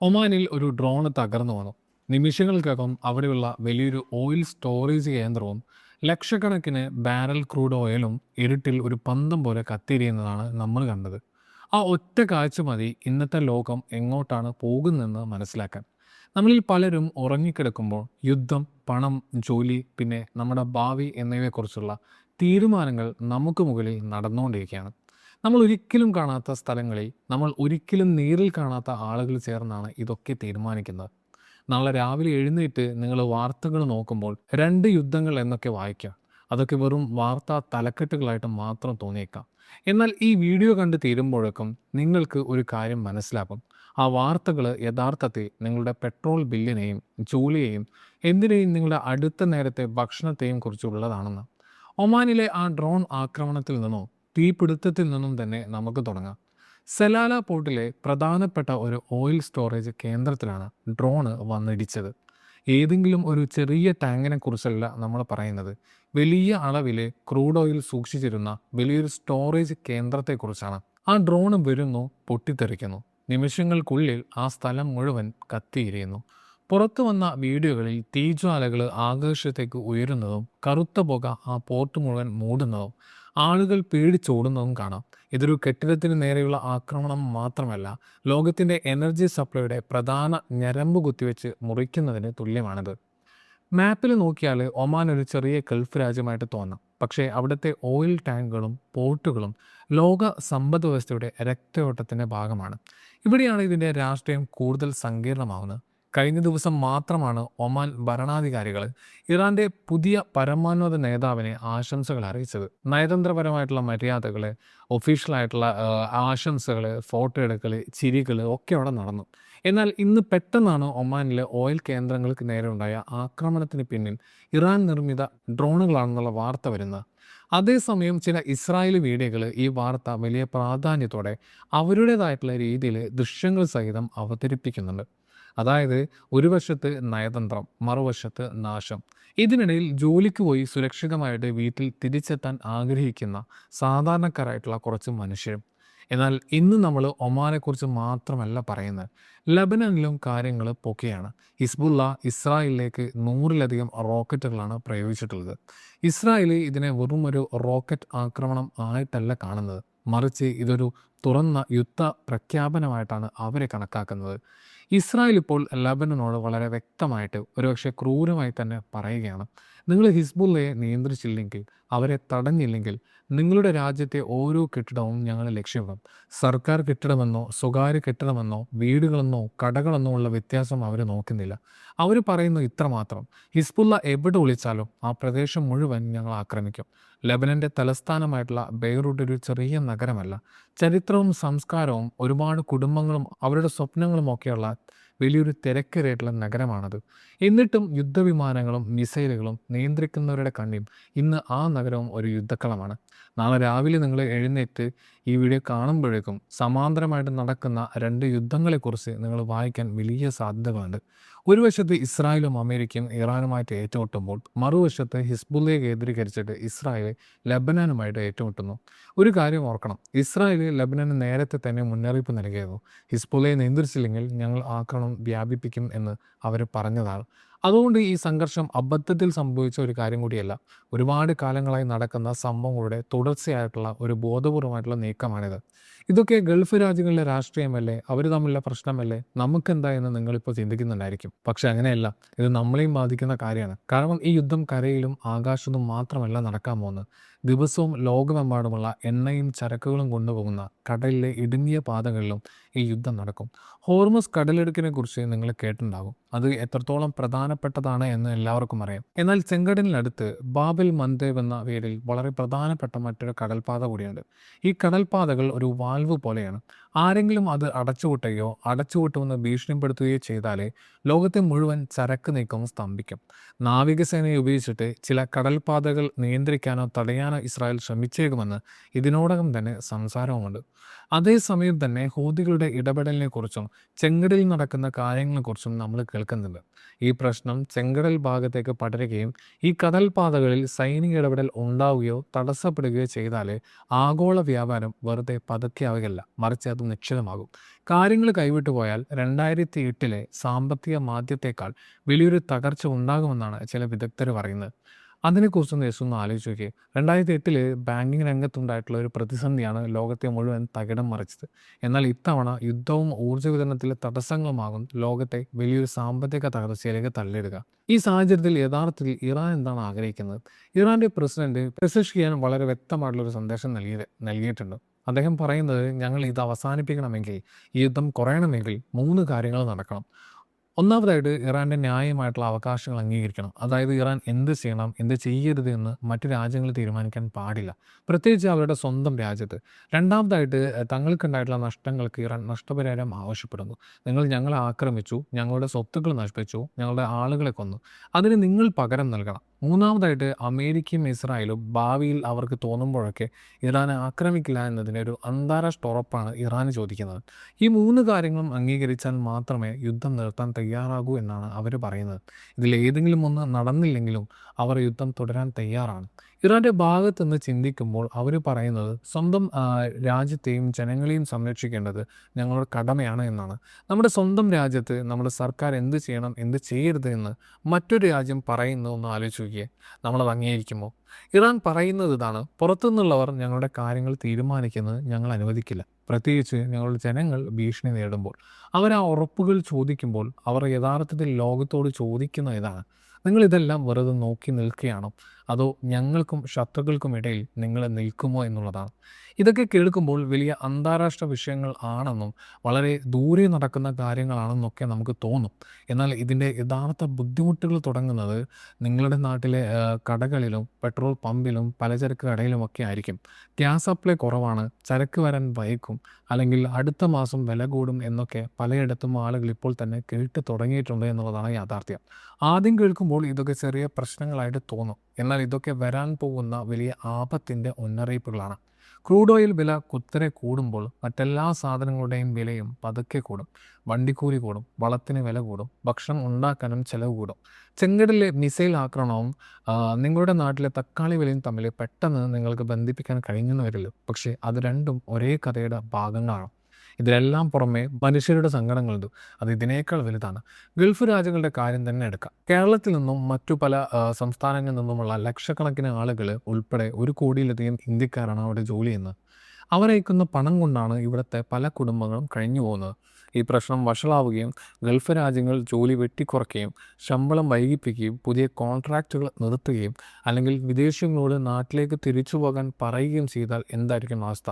ഒമാനിൽ ഒരു ഡ്രോൺ തകർന്നു വന്നു. നിമിഷങ്ങൾക്കകം അവിടെയുള്ള വലിയൊരു ഓയിൽ സ്റ്റോറേജ് കേന്ദ്രവും ലക്ഷക്കണക്കിന് ബാരൽ ക്രൂഡ് ഓയിലും ഇരുട്ടിൽ ഒരു പന്തം പോലെ കത്തിരിയുന്നതാണ് നമ്മൾ കണ്ടത്. ആ ഒറ്റ കാഴ്ച മതി ഇന്നത്തെ ലോകം എങ്ങോട്ടാണ് പോകുന്നതെന്ന് മനസ്സിലാക്കാൻ. നമ്മളിൽ പലരും ഉറങ്ങിക്കിടക്കുമ്പോൾ യുദ്ധം, പണം, ജോലി, പിന്നെ നമ്മുടെ ഭാവി എന്നിവയെക്കുറിച്ചുള്ള തീരുമാനങ്ങൾ നമുക്ക് മുകളിൽ നടന്നുകൊണ്ടിരിക്കുകയാണ്. നമ്മൾ ഒരിക്കലും കാണാത്ത സ്ഥലങ്ങളിൽ, നമ്മൾ ഒരിക്കലും നേരിൽ കാണാത്ത ആളുകൾ ചേർന്നാണ് ഇതൊക്കെ തീരുമാനിക്കുന്നത്. നാളെ രാവിലെ എഴുന്നേറ്റ് നിങ്ങൾ വാർത്തകൾ നോക്കുമ്പോൾ 2 യുദ്ധങ്ങൾ എന്നൊക്കെ വായിക്കാം. അതൊക്കെ വെറും വാർത്താ തലക്കെട്ടുകളായിട്ട് മാത്രം തോന്നിയേക്കാം. എന്നാൽ ഈ വീഡിയോ കണ്ട് തീരുമ്പോഴേക്കും നിങ്ങൾക്ക് ഒരു കാര്യം മനസ്സിലാകും. ആ വാർത്തകൾ യഥാർത്ഥത്തിൽ നിങ്ങളുടെ പെട്രോൾ ബില്ലിനെയും ജോലിയെയും എന്തിനേയും നിങ്ങളുടെ അടുത്ത നേരത്തെ ഭക്ഷണത്തെയും കുറിച്ചുള്ളതാണെന്ന്. ഒമാനിലെ ആ ഡ്രോൺ ആക്രമണത്തിൽ നിന്നോ തീപിടുത്തത്തിൽ നിന്നും തന്നെ നമുക്ക് തുടങ്ങാം. സെലാല പോർട്ടിലെ പ്രധാനപ്പെട്ട ഒരു ഓയിൽ സ്റ്റോറേജ് കേന്ദ്രത്തിലാണ് ഡ്രോണ് വന്നിടിച്ചത്. ഏതെങ്കിലും ഒരു ചെറിയ ടാങ്കിനെ കുറിച്ചല്ല നമ്മൾ പറയുന്നത്. വലിയ അളവിൽ ക്രൂഡ് ഓയിൽ സൂക്ഷിച്ചിരുന്ന വലിയൊരു സ്റ്റോറേജ് കേന്ദ്രത്തെക്കുറിച്ചാണ്. ആ ഡ്രോണ് വരുന്നു, പൊട്ടിത്തെറിക്കുന്നു. നിമിഷങ്ങൾക്കുള്ളിൽ ആ സ്ഥലം മുഴുവൻ കത്തിയിരിയുന്നു. പുറത്തു വന്ന വീഡിയോകളിൽ തീജ്വാലകൾ ആകാശത്തേക്ക് ഉയരുന്നതും കറുത്ത പുക ആ പോർട്ട് മുഴുവൻ മൂടുന്നതും ആളുകൾ പേടിച്ചോടുന്നതും കാണാം. ഇതൊരു കെട്ടിടത്തിന് നേരെയുള്ള ആക്രമണം മാത്രമല്ല, ലോകത്തിൻ്റെ എനർജി സപ്ലൈയുടെ പ്രധാന ഞരമ്പ് കുത്തിവെച്ച് മുറിക്കുന്നതിന് തുല്യമാണിത്. മാപ്പിൽ നോക്കിയാൽ ഒമാൻ ഒരു ചെറിയ ഗൾഫ് രാജ്യമായിട്ട് തോന്നാം. പക്ഷേ അവിടുത്തെ ഓയിൽ ടാങ്കുകളും പോർട്ടുകളും ലോക സമ്പദ് വ്യവസ്ഥയുടെ രക്തയോട്ടത്തിൻ്റെ ഭാഗമാണ്. ഇവിടെയാണ് ഇതിൻ്റെ രാഷ്ട്രീയം കൂടുതൽ സങ്കീർണമാവുന്നത്. കഴിഞ്ഞ ദിവസം മാത്രമാണ് ഒമാൻ ഭരണാധികാരികൾ ഇറാന്റെ പുതിയ പരമോന്നത നേതാവിനെ ആശംസകൾ അറിയിച്ചത്. നയതന്ത്രപരമായിട്ടുള്ള മര്യാദകൾ, ഒഫീഷ്യലായിട്ടുള്ള ആശംസകൾ, ഫോട്ടോ എടുക്കൽ, ചിരികൾ ഒക്കെ അവിടെ നടന്നു. എന്നാൽ ഇന്ന് പെട്ടെന്നാണ് ഒമാനിലെ ഓയിൽ കേന്ദ്രങ്ങൾക്ക് നേരെ ഉണ്ടായ ആക്രമണത്തിന് പിന്നിൽ ഇറാൻ നിർമ്മിത ഡ്രോണുകളാണെന്നുള്ള വാർത്ത വരുന്നത്. അതേസമയം ചില ഇസ്രായേലി മീഡിയകൾ ഈ വാർത്ത വലിയ പ്രാധാന്യത്തോടെ അവരുടേതായിട്ടുള്ള രീതിയിൽ ദൃശ്യങ്ങൾ സഹിതം അവതരിപ്പിക്കുന്നുണ്ട്. അതായത്, ഒരു വശത്ത് നയതന്ത്രം, മറുവശത്ത് നാശം. ഇതിനിടയിൽ ജോലിക്ക് പോയി സുരക്ഷിതമായിട്ട് വീട്ടിൽ തിരിച്ചെത്താൻ ആഗ്രഹിക്കുന്ന സാധാരണക്കാരായിട്ടുള്ള കുറച്ച് മനുഷ്യരും. എന്നാൽ ഇന്ന് നമ്മൾ ഒമാനെക്കുറിച്ച് മാത്രമല്ല പറയുന്നത്. ലബനനിലും കാര്യങ്ങൾ പൊക്കെയാണ്. ഹിസ്ബുള്ള ഇസ്രായേലിലേക്ക് 100-ലധികം റോക്കറ്റുകളാണ് പ്രയോഗിച്ചിട്ടുള്ളത്. ഇസ്രായേൽ ഇതിനെ വെറും ഒരു റോക്കറ്റ് ആക്രമണം ആയിട്ടല്ല കാണുന്നത്, മറിച്ച് ഇതൊരു തുറന്ന യുദ്ധ പ്രഖ്യാപനമായിട്ടാണ് അവരെ കണക്കാക്കുന്നത്. ഇസ്രായേൽ ഇപ്പോൾ ലബനനോട് വളരെ വ്യക്തമായിട്ട്, ഒരുപക്ഷെ ക്രൂരമായി തന്നെ പറയുകയാണ്: നിങ്ങൾ ഹിസ്ബുള്ളയെ നിയന്ത്രിച്ചില്ലെങ്കിൽ, അവരെ തടഞ്ഞില്ലെങ്കിൽ, നിങ്ങളുടെ രാജ്യത്തെ ഓരോ കെട്ടിടവും ഞങ്ങൾ ലക്ഷ്യമിടും. സർക്കാർ കെട്ടിടമെന്നോ സ്വകാര്യ കെട്ടിടമെന്നോ വീടുകളെന്നോ കടകളെന്നോ ഉള്ള വ്യത്യാസം അവർ നോക്കുന്നില്ല. അവർ പറയുന്നു ഇത്രമാത്രം: ഹിസ്ബുള്ള എവിടെ ഒളിച്ചാലും ആ പ്രദേശം മുഴുവൻ ഞങ്ങൾ ആക്രമിക്കും. ലബനൻ്റെ തലസ്ഥാനമായിട്ടുള്ള ബെയ്റൂട്ട് ഒരു ചെറിയ നഗരമല്ല. ചരിത്രവും സംസ്കാരവും ഒരുപാട് കുടുംബങ്ങളും അവരുടെ സ്വപ്നങ്ങളും ഒക്കെയുള്ള വലിയൊരു തിരക്കേറിയിട്ടുള്ള നഗരമാണത്. എന്നിട്ടും യുദ്ധവിമാനങ്ങളും മിസൈലുകളും നിയന്ത്രിക്കുന്നവരുടെ കണ്ണിൽ ഇന്ന് ആ നഗരവും ഒരു യുദ്ധക്കളമാണ്. നാളെ രാവിലെ നിങ്ങൾ എഴുന്നേറ്റ് ഈ വീഡിയോ കാണുമ്പോഴേക്കും സമാന്തരമായിട്ട് നടക്കുന്ന 2 യുദ്ധങ്ങളെക്കുറിച്ച് നിങ്ങൾ വായിക്കാൻ വലിയ സാധ്യതകളുണ്ട്. ഒരു വശത്ത് ഇസ്രായേലും അമേരിക്കയും ഇറാനുമായിട്ട് ഏറ്റുമുട്ടുമ്പോൾ, മറുവശത്ത് ഹിസ്ബുള്ളയെ കേന്ദ്രീകരിച്ചിട്ട് ഇസ്രായേൽ ലബനാനുമായിട്ട് ഏറ്റുമുട്ടുന്നു. ഒരു കാര്യം ഓർക്കണം: ഇസ്രായേൽ ലബനന് നേരത്തെ തന്നെ മുന്നറിയിപ്പ് നൽകിയിരുന്നു. ഹിസ്ബുള്ളയെ നിയന്ത്രിച്ചില്ലെങ്കിൽ ഞങ്ങൾ ആക്രമണം വ്യാപിപ്പിക്കും എന്ന് അവർ പറഞ്ഞതാണ്. അതുകൊണ്ട് ഈ സംഘർഷം അബദ്ധത്തിൽ സംഭവിച്ച ഒരു കാര്യം കൂടിയല്ല. ഒരുപാട് കാലങ്ങളായി നടക്കുന്ന സംഭവങ്ങളുടെ തുടർച്ചയായിട്ടുള്ള ഒരു ബോധപൂർവമായിട്ടുള്ള നീക്കമാണിത്. ഇതൊക്കെ ഗൾഫ് രാജ്യങ്ങളിലെ രാഷ്ട്രീയമല്ലേ, അവർ തമ്മിലുള്ള പ്രശ്നമല്ലേ, നമുക്കെന്താ എന്ന് നിങ്ങളിപ്പോൾ ചിന്തിക്കുന്നുണ്ടായിരിക്കും. പക്ഷെ അങ്ങനെയല്ല. ഇത് നമ്മളെയും ബാധിക്കുന്ന കാര്യമാണ്. കാരണം ഈ യുദ്ധം കരയിലും ആകാശത്തും മാത്രമല്ല നടക്കാൻ പോകുന്നത്. ദിവസവും ലോകമെമ്പാടുമുള്ള എണ്ണയും ചരക്കുകളും കൊണ്ടുപോകുന്ന കടലിലെ ഇടുങ്ങിയ പാതകളിലും ഈ യുദ്ധം നടക്കും. ഹോർമസ് കടലിടുക്കിനെ കുറിച്ച് നിങ്ങൾ കേട്ടിട്ടുണ്ടാകും. അത് എത്രത്തോളം പ്രധാനപ്പെട്ടതാണ് എന്ന് എല്ലാവർക്കും അറിയാം. എന്നാൽ ചെങ്കടലിനടുത്ത് ബാബൽ മന്ദേബ് എന്ന പേരിൽ വളരെ പ്രധാനപ്പെട്ട മറ്റൊരു കടൽപ്പാത കൂടിയുണ്ട്. ഈ കടൽപ്പാതകൾ ഒരു വാൽവ് പോലെയാണ്. ആരെങ്കിലും അത് അടച്ചുപൂട്ടുകയോ അടച്ചുപൂട്ടുമെന്ന് ഭീഷണിപ്പെടുത്തുകയോ ചെയ്താലേ ലോകത്തെ മുഴുവൻ ചരക്ക് നീക്കം സ്തംഭിക്കും. നാവികസേനയെ ഉപയോഗിച്ചിട്ട് ചില കടൽപ്പാതകൾ നിയന്ത്രിക്കാനോ തടയാനോ ഇസ്രായേൽ ശ്രമിച്ചേക്കുമെന്ന് ഇതിനോടകം തന്നെ സംസാരവുമുണ്ട്. അതേസമയം തന്നെ ഹൂതികളുടെ ഇടപെടലിനെക്കുറിച്ചും ചെങ്കടലിൽ നടക്കുന്ന കാര്യങ്ങളെക്കുറിച്ചും നമ്മൾ കേൾക്കുന്നുണ്ട്. ഈ പ്രശ്നം ചെങ്കടൽ ഭാഗത്തേക്ക് പടരുകയും ഈ കടൽപ്പാതകളിൽ സൈനിക ഇടപെടൽ ഉണ്ടാവുകയോ തടസ്സപ്പെടുകയോ ചെയ്താൽ ആഗോള വ്യാപാരം വെറുതെ പതുക്കെയാവുകയല്ല, മറിച്ച് അത് യുദ്ധം നിശ്ചിതമാകും. കാര്യങ്ങൾ കൈവിട്ടു പോയാൽ 2008 സാമ്പത്തിക മാന്ദ്യത്തേക്കാൾ വലിയൊരു തകർച്ച ഉണ്ടാകുമെന്നാണ് ചില വിദഗ്ധർ പറയുന്നത്. അതിനെക്കുറിച്ചൊന്ന് ജസ്റ്റ് ഒന്ന് ആലോചിച്ച് നോക്കിയേ. 2008 ബാങ്കിങ് രംഗത്തുണ്ടായിട്ടുള്ള ഒരു പ്രതിസന്ധിയാണ് ലോകത്തെ മുഴുവൻ തകിടം മറിച്ചത്. എന്നാൽ ഇത്തവണ യുദ്ധവും ഊർജ്ജ വിതരണത്തിലെ തടസ്സങ്ങളുമാകും ലോകത്തെ വലിയൊരു സാമ്പത്തിക തകർച്ചയിലേക്ക് തള്ളിയിടുക. ഈ സാഹചര്യത്തിൽ യഥാർത്ഥത്തിൽ ഇറാൻ എന്താണ് ആഗ്രഹിക്കുന്നത്? ഇറാന്റെ പ്രസിഡന്റ് പെസഷ്കിയാൻ വളരെ വ്യക്തമായിട്ടുള്ള ഒരു സന്ദേശം നൽകിയിട്ടുണ്ട്. അദ്ദേഹം പറയുന്നത്, ഞങ്ങൾ ഇത് അവസാനിപ്പിക്കണമെങ്കിൽ, ഈ യുദ്ധം കുറയണമെങ്കിൽ 3 കാര്യങ്ങൾ നടക്കണം. ഒന്നാമതായിട്ട് ഇറാന്റെ ന്യായമായിട്ടുള്ള അവകാശങ്ങൾ അംഗീകരിക്കണം. അതായത് ഇറാൻ എന്ത് ചെയ്യണം, എന്ത് ചെയ്യരുത് എന്ന് മറ്റു രാജ്യങ്ങൾ തീരുമാനിക്കാൻ പാടില്ല, പ്രത്യേകിച്ച് അവരുടെ സ്വന്തം രാജ്യത്ത്. രണ്ടാമതായിട്ട് തങ്ങൾക്കുണ്ടായിട്ടുള്ള നഷ്ടങ്ങൾക്ക് ഇറാൻ നഷ്ടപരിഹാരം ആവശ്യപ്പെടുന്നു. ഞങ്ങളെ ആക്രമിച്ചു, ഞങ്ങളുടെ സ്വത്തുക്കൾ നശിപ്പിച്ചു, ഞങ്ങളുടെ ആളുകളെ കൊന്നു, അതിന് നിങ്ങൾ പകരം നൽകണം. മൂന്നാമതായിട്ട് അമേരിക്കയും ഇസ്രായേലും ഭാവിയിൽ അവർക്ക് തോന്നുമ്പോഴൊക്കെ ഇറാനെ ആക്രമിക്കില്ല എന്നതിൻ്റെ ഒരു അന്താരാഷ്ട്ര ഉറപ്പാണ് ഇറാൻ ചോദിക്കുന്നത്. ഈ 3 കാര്യങ്ങളും അംഗീകരിച്ചാൽ മാത്രമേ യുദ്ധം നിർത്താൻ തയ്യാറാകൂ എന്നാണ് അവർ പറയുന്നത്. ഇതിലേതെങ്കിലും ഒന്ന് നടന്നില്ലെങ്കിലും അവർ യുദ്ധം തുടരാൻ തയ്യാറാണ്. ഇറാന്റെ ഭാഗത്ത് നിന്ന് ചിന്തിക്കുമ്പോൾ അവർ പറയുന്നത്, സ്വന്തം രാജ്യത്തെയും ജനങ്ങളെയും സംരക്ഷിക്കേണ്ടത് ഞങ്ങളുടെ കടമയാണ് എന്നാണ്. നമ്മുടെ സ്വന്തം രാജ്യത്ത് നമ്മുടെ സർക്കാർ എന്ത് ചെയ്യണം, എന്ത് ചെയ്യരുത് എന്ന് മറ്റൊരു രാജ്യം പറയുന്നത് ഒന്ന് ആലോചിച്ച് നോക്കിയേ. നമ്മളത് അംഗീകരിക്കുമോ? ഇറാൻ പറയുന്നത് ഇതാണ്, പുറത്തുനിന്നുള്ളവർ ഞങ്ങളുടെ കാര്യങ്ങൾ തീരുമാനിക്കുന്നത് ഞങ്ങൾ അനുവദിക്കില്ല, പ്രത്യേകിച്ച് ഞങ്ങളുടെ ജനങ്ങൾ ഭീഷണി നേരിടുമ്പോൾ. അവർ ആ ഉറപ്പുകൾ ചോദിക്കുമ്പോൾ അവർ യഥാർത്ഥത്തിൽ ലോകത്തോട് ചോദിക്കുന്ന ഇതാണ്, നിങ്ങൾ ഇതെല്ലാം വെറുതെ നോക്കി നിൽക്കുകയാണോ, അതോ ഞങ്ങൾക്കും ശത്രുക്കൾക്കും ഇടയിൽ നിങ്ങൾ നിൽക്കുമോ എന്നുള്ളതാണ്. ഇതൊക്കെ കേൾക്കുമ്പോൾ വലിയ അന്താരാഷ്ട്ര വിഷയങ്ങൾ ആണെന്നും വളരെ ദൂരെ നടക്കുന്ന കാര്യങ്ങളാണെന്നൊക്കെ നമുക്ക് തോന്നും. എന്നാൽ ഇതിൻ്റെ യഥാർത്ഥ ബുദ്ധിമുട്ടുകൾ തുടങ്ങുന്നത് നിങ്ങളുടെ നാട്ടിലെ കടകളിലും പെട്രോൾ പമ്പിലും പലചരക്ക് കടയിലുമൊക്കെ ആയിരിക്കും. ഗ്യാസ് സപ്ലൈ കുറവാണ്, ചരക്ക് വരാൻ വൈകും, അല്ലെങ്കിൽ അടുത്ത മാസം വില കൂടും എന്നൊക്കെ പലയിടത്തും ആളുകൾ ഇപ്പോൾ തന്നെ കേട്ട് തുടങ്ങിയിട്ടുണ്ട് എന്നുള്ളതാണ് യാഥാർത്ഥ്യം. ആദ്യം കേൾക്കുമ്പോൾ ഇതൊക്കെ ചെറിയ പ്രശ്നങ്ങളായിട്ട് തോന്നും. എന്നാൽ ഇതൊക്കെ വരാൻ പോകുന്ന വലിയ ആപത്തിൻ്റെ മുന്നറിയിപ്പുകളാണ്. ക്രൂഡ് ഓയിൽ വില കുത്തനെ കൂടുമ്പോൾ മറ്റെല്ലാ സാധനങ്ങളുടെയും വിലയും പതുക്കെ കൂടും. വണ്ടിക്കൂലി കൂടും, വളത്തിന് വില കൂടും, ഭക്ഷണം ഉണ്ടാക്കാനും ചിലവ് കൂടും. ചെങ്കടലിലെ മിസൈൽ ആക്രമണവും നിങ്ങളുടെ നാട്ടിലെ തക്കാളി വിലയും തമ്മിൽ പെട്ടെന്ന് നിങ്ങൾക്ക് ബന്ധിപ്പിക്കാൻ കഴിഞ്ഞെന്ന് വരില്ല. പക്ഷേ അത് രണ്ടും ഒരേ കഥയുടെ ഭാഗങ്ങളാണ്. ഇതിലെല്ലാം പുറമെ മനുഷ്യരുടെ സങ്കടങ്ങളുണ്ട്, അത് ഇതിനേക്കാൾ വലുതാണ്. ഗൾഫ് രാജ്യങ്ങളുടെ കാര്യം തന്നെ എടുക്കാം. കേരളത്തിൽ നിന്നും മറ്റു പല സംസ്ഥാനങ്ങളിൽ നിന്നുമുള്ള ലക്ഷക്കണക്കിന് ആളുകൾ ഉൾപ്പെടെ 1 കോടിയിലധികം ഇന്ത്യക്കാരാണ് അവിടെ ജോലി ചെയ്യുന്നത്. അവരയക്കുന്ന പണം കൊണ്ടാണ് ഇവിടുത്തെ പല കുടുംബങ്ങളും കഴിഞ്ഞു പോകുന്നത്. ഈ പ്രശ്നം വഷളാവുകയും ഗൾഫ് രാജ്യങ്ങൾ ജോലി വെട്ടിക്കുറയ്ക്കുകയും ശമ്പളം വൈകിപ്പിക്കുകയും പുതിയ കോൺട്രാക്റ്റുകൾ നിർത്തുകയും അല്ലെങ്കിൽ വിദേശികളോട് നാട്ടിലേക്ക് തിരിച്ചു പോകാൻ പറയുകയും ചെയ്താൽ എന്തായിരിക്കും അവസ്ഥ?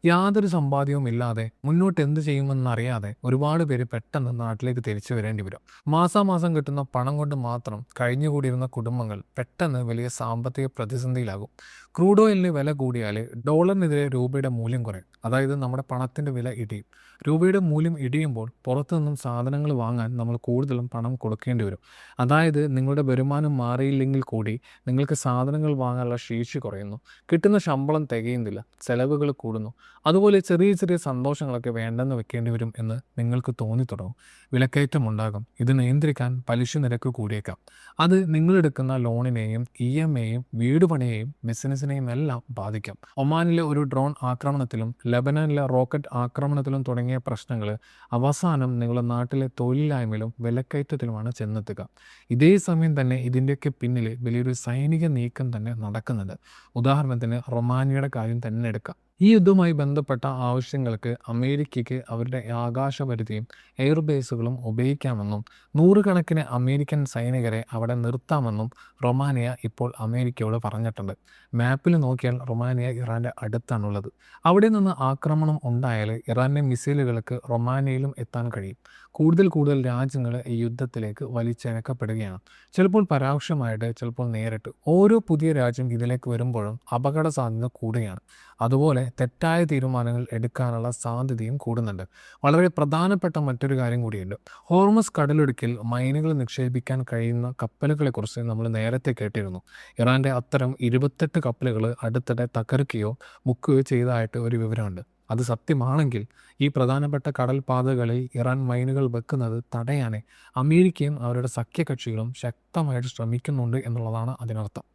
യാതൊരു സമ്പാദ്യവും ഇല്ലാതെ മുന്നോട്ട് എന്ത് ചെയ്യുമെന്നറിയാതെ ഒരുപാട് പേര് പെട്ടെന്ന് നാട്ടിലേക്ക് തിരിച്ചു വരേണ്ടി വരും. മാസാമാസം കിട്ടുന്ന പണം കൊണ്ട് മാത്രം കഴിഞ്ഞുകൂടിയിരുന്ന കുടുംബങ്ങൾ പെട്ടെന്ന് വലിയ സാമ്പത്തിക പ്രതിസന്ധിയിലാകും. ക്രൂഡ് ഓയിലിന് വില കൂടിയാൽ ഡോളറിനെതിരെ രൂപയുടെ മൂല്യം കുറയും. അതായത് നമ്മുടെ പണത്തിൻ്റെ വില ഇടിയും. രൂപയുടെ മൂല്യം ഇടിയുമ്പോൾ പുറത്തു നിന്നും സാധനങ്ങൾ വാങ്ങാൻ നമ്മൾ കൂടുതലും പണം കൊടുക്കേണ്ടി വരും. അതായത് നിങ്ങളുടെ വരുമാനം മാറിയില്ലെങ്കിൽ കൂടി നിങ്ങൾക്ക് സാധനങ്ങൾ വാങ്ങാനുള്ള ശേഷി കുറയുന്നു. കിട്ടുന്ന ശമ്പളം തികയുന്നില്ല, ചെലവുകൾ കൂടുന്നു. അതുപോലെ ചെറിയ ചെറിയ സന്തോഷങ്ങളൊക്കെ വേണ്ടെന്ന് വെക്കേണ്ടി വരും എന്ന് നിങ്ങൾക്ക് തോന്നിത്തുടങ്ങും. വിലക്കയറ്റം ഉണ്ടാകും. ഇത് നിയന്ത്രിക്കാൻ പലിശ നിരക്ക് കൂടിയേക്കാം. അത് നിങ്ങളെടുക്കുന്ന ലോണിനെയും EMI-യെയും വീട് പണിയെയും ബിസിനസ്സിനെയും എല്ലാം ബാധിക്കാം. ഒമാനിലെ ഒരു ഡ്രോൺ ആക്രമണത്തിലും ലെബനാനിലെ റോക്കറ്റ് ആക്രമണത്തിലും തുടങ്ങിയ പ്രശ്നങ്ങൾ അവസാനം നിങ്ങളുടെ നാട്ടിലെ തൊഴിലില്ലായ്മയിലും വിലക്കയറ്റത്തിലുമാണ് ചെന്നെത്തുക. ഇതേ സമയം തന്നെ ഇതിൻ്റെയൊക്കെ പിന്നിൽ വലിയൊരു സൈനിക നീക്കം തന്നെ നടക്കുന്നുണ്ട്. ഉദാഹരണത്തിന് റൊമാനിയയുടെ കാര്യം തന്നെ എടുക്കാം. ഈ യുദ്ധവുമായി ബന്ധപ്പെട്ട ആവശ്യങ്ങൾക്ക് അമേരിക്കയ്ക്ക് അവരുടെ ആകാശപരിധിയും എയർബേസുകളും ഉപയോഗിക്കാമെന്നും 100 കണക്കിന് അമേരിക്കൻ സൈനികരെ അവിടെ നിർത്താമെന്നും റൊമാനിയ ഇപ്പോൾ അമേരിക്കയോട് പറഞ്ഞിട്ടുണ്ട്. മാപ്പിൽ നോക്കിയാൽ റൊമാനിയ ഇറാൻ്റെ അടുത്താണുള്ളത്. അവിടെ നിന്ന് ആക്രമണം ഉണ്ടായാൽ ഇറാൻ്റെ മിസൈലുകൾക്ക് റൊമാനിയയിലും എത്താൻ കഴിയും. കൂടുതൽ രാജ്യങ്ങൾ ഈ യുദ്ധത്തിലേക്ക് വലിച്ചിഴക്കപ്പെടുകയാണ്. ചിലപ്പോൾ പരോക്ഷമായിട്ട്, ചിലപ്പോൾ നേരിട്ട്. ഓരോ പുതിയ രാജ്യം ഇതിലേക്ക് വരുമ്പോഴും അപകട സാധ്യത കൂടുകയാണ്. അതുപോലെ തെറ്റായ തീരുമാനങ്ങൾ എടുക്കാനുള്ള സാധ്യതയും കൂടുന്നുണ്ട്. വളരെ പ്രധാനപ്പെട്ട മറ്റൊരു കാര്യം കൂടിയുണ്ട്. ഹോർമസ് കടലിടുക്കിൽ മൈനുകൾ നിക്ഷേപിക്കാൻ കഴിയുന്ന കപ്പലുകളെക്കുറിച്ച് നമ്മൾ നേരത്തെ കേട്ടിരുന്നു. ഇറാൻ്റെ അത്തരം 28 കപ്പലുകൾ അടുത്തിടെ തകർക്കുകയോ മുക്കുകയോ ചെയ്തതായിട്ട് ഒരു വിവരമുണ്ട്. അത് സത്യമാണെങ്കിൽ ഈ പ്രധാനപ്പെട്ട കടൽപാതകളിൽ ഇറാൻ മൈനുകൾ വെക്കുന്നത് തടയാൻ അമേരിക്കയും അവരുടെ സഖ്യകക്ഷികളും ശക്തമായിട്ട് ശ്രമിക്കുന്നുണ്ട് എന്നുള്ളതാണ് അതിനർത്ഥം.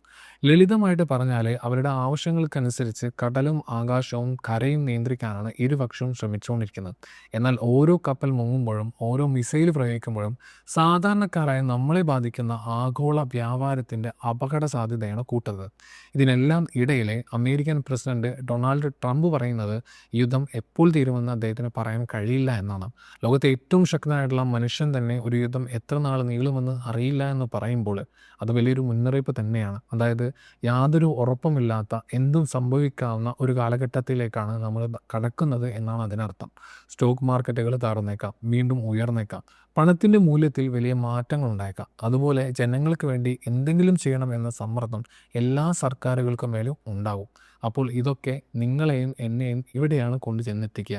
ലളിതമായിട്ട് പറഞ്ഞാൽ അവരുടെ ആവശ്യങ്ങൾക്കനുസരിച്ച് കടലും ആകാശവും കരയും നിയന്ത്രിക്കാനാണ് ഇരുപക്ഷവും ശ്രമിച്ചുകൊണ്ടിരിക്കുന്നത്. എന്നാൽ ഓരോ കപ്പൽ മുങ്ങുമ്പോഴും ഓരോ മിസൈൽ പ്രയോഗിക്കുമ്പോഴും സാധാരണക്കാരായ നമ്മളെ ബാധിക്കുന്ന ആഗോള വ്യാപാരത്തിൻ്റെ അപകട സാധ്യതയാണ് കൂട്ടുന്നത്. ഇതിനെല്ലാം ഇടയിലെ അമേരിക്കൻ പ്രസിഡന്റ് ഡൊണാൾഡ് ട്രംപ് പറയുന്നത് യുദ്ധം എപ്പോൾ തീരുമെന്ന് അദ്ദേഹത്തിന് പറയാൻ കഴിയില്ല എന്നാണ്. ലോകത്തെ ഏറ്റവും ശക്തനായിട്ടുള്ള മനുഷ്യൻ തന്നെ ഒരു യുദ്ധം എത്ര നാൾ നീളുമെന്ന് അറിയില്ല എന്ന് പറയുമ്പോൾ അത് വലിയൊരു മുന്നറിയിപ്പ് തന്നെയാണ്. അതായത് യാതൊരു ഉറപ്പുമില്ലാത്ത എന്തും സംഭവിക്കാവുന്ന ഒരു കാലഘട്ടത്തിലേക്കാണ് നമ്മൾ കടക്കുന്നത് എന്നാണ് അതിനർത്ഥം. സ്റ്റോക്ക് മാർക്കറ്റുകൾ താഴ്ന്നേക്കാം, വീണ്ടും ഉയർന്നേക്കാം, പണത്തിൻ്റെ മൂല്യത്തിൽ വലിയ മാറ്റങ്ങൾ ഉണ്ടായേക്കാം. അതുപോലെ ജനങ്ങൾക്ക് വേണ്ടി എന്തെങ്കിലും ചെയ്യണം എന്ന സമ്മർദ്ദം എല്ലാ സർക്കാരുകൾക്കും മേലും ഉണ്ടാകും. അപ്പോൾ ഇതൊക്കെ നിങ്ങളെയും എന്നെയും ഇവിടെയാണ് കൊണ്ടു ചെന്നെത്തിക്കുക.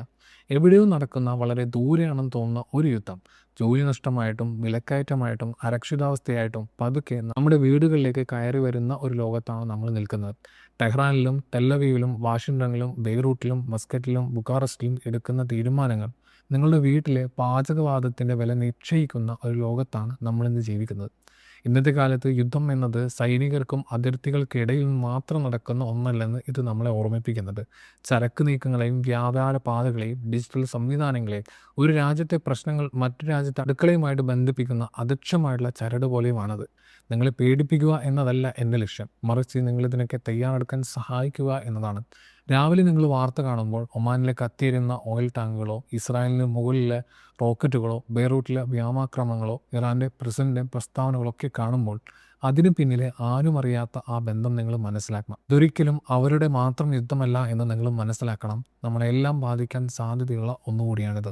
എവിടെയോ നടക്കുന്ന വളരെ ദൂരെയാണെന്ന് തോന്നുന്ന ഒരു യുദ്ധം ജോലി നഷ്ടമായിട്ടും വിലക്കയറ്റമായിട്ടും അരക്ഷിതാവസ്ഥയായിട്ടും പതുക്കെ നമ്മുടെ വീടുകളിലേക്ക് കയറി വരുന്ന ഒരു ലോകത്താണ് നമ്മൾ നിൽക്കുന്നത്. ടെഹ്റാനിലും ടെല്ലവീവിലും വാഷിങ്ടണിലും ബെയ്റൂട്ടിലും മസ്കറ്റിലും ബുക്കാറസ്റ്റിലും എടുക്കുന്ന തീരുമാനങ്ങൾ നിങ്ങളുടെ വീട്ടിലെ പാചകവാതത്തിൻ്റെ വില നിശ്ചയിക്കുന്ന ഒരു ലോകത്താണ് നമ്മളിന്ന് ജീവിക്കുന്നത്. ഇന്നത്തെ കാലത്ത് യുദ്ധം എന്നത് സൈനികർക്കും അതിർത്തികൾക്കിടയിൽ മാത്രം നടക്കുന്ന ഒന്നല്ലെന്ന് ഇത് നമ്മളെ ഓർമ്മിപ്പിക്കുന്നുണ്ട്. ചരക്ക് നീക്കങ്ങളെയും വ്യാപാര പാതകളെയും ഡിജിറ്റൽ സംവിധാനങ്ങളെയും ഒരു രാജ്യത്തെ പ്രശ്നങ്ങൾ മറ്റു രാജ്യത്തെ അടുക്കളയുമായിട്ട് ബന്ധിപ്പിക്കുന്ന അദൃശ്യമായിട്ടുള്ള ചരട് പോലെയുമാണത്. നിങ്ങളെ പേടിപ്പിക്കുക എന്നതല്ല എൻ്റെ ലക്ഷ്യം, മറിച്ച് നിങ്ങളിതിനൊക്കെ തയ്യാറെടുക്കാൻ സഹായിക്കുക എന്നതാണ്. രാവിലെ നിങ്ങൾ വാർത്ത കാണുമ്പോൾ ഒമാനിലെ കത്തിയെരിയുന്ന ഓയിൽ ടാങ്കുകളോ ഇസ്രായേലിന് മുകളിലെ റോക്കറ്റുകളോ ബെയ്റൂട്ടിലെ വ്യോമാക്രമണങ്ങളോ ഇറാൻ്റെ പ്രസിഡന്റ് പ്രസ്താവനകളൊക്കെ കാണുമ്പോൾ അതിനു പിന്നിലെ ആരും അറിയാത്ത ആ ബന്ധം നിങ്ങൾ മനസ്സിലാക്കണം. ഇതൊരിക്കലും അവരുടെ മാത്രം യുദ്ധമല്ല എന്ന് നിങ്ങൾ മനസ്സിലാക്കണം. നമ്മളെല്ലാം ബാധിക്കാൻ സാധ്യതയുള്ള ഒന്നുകൂടിയാണിത്.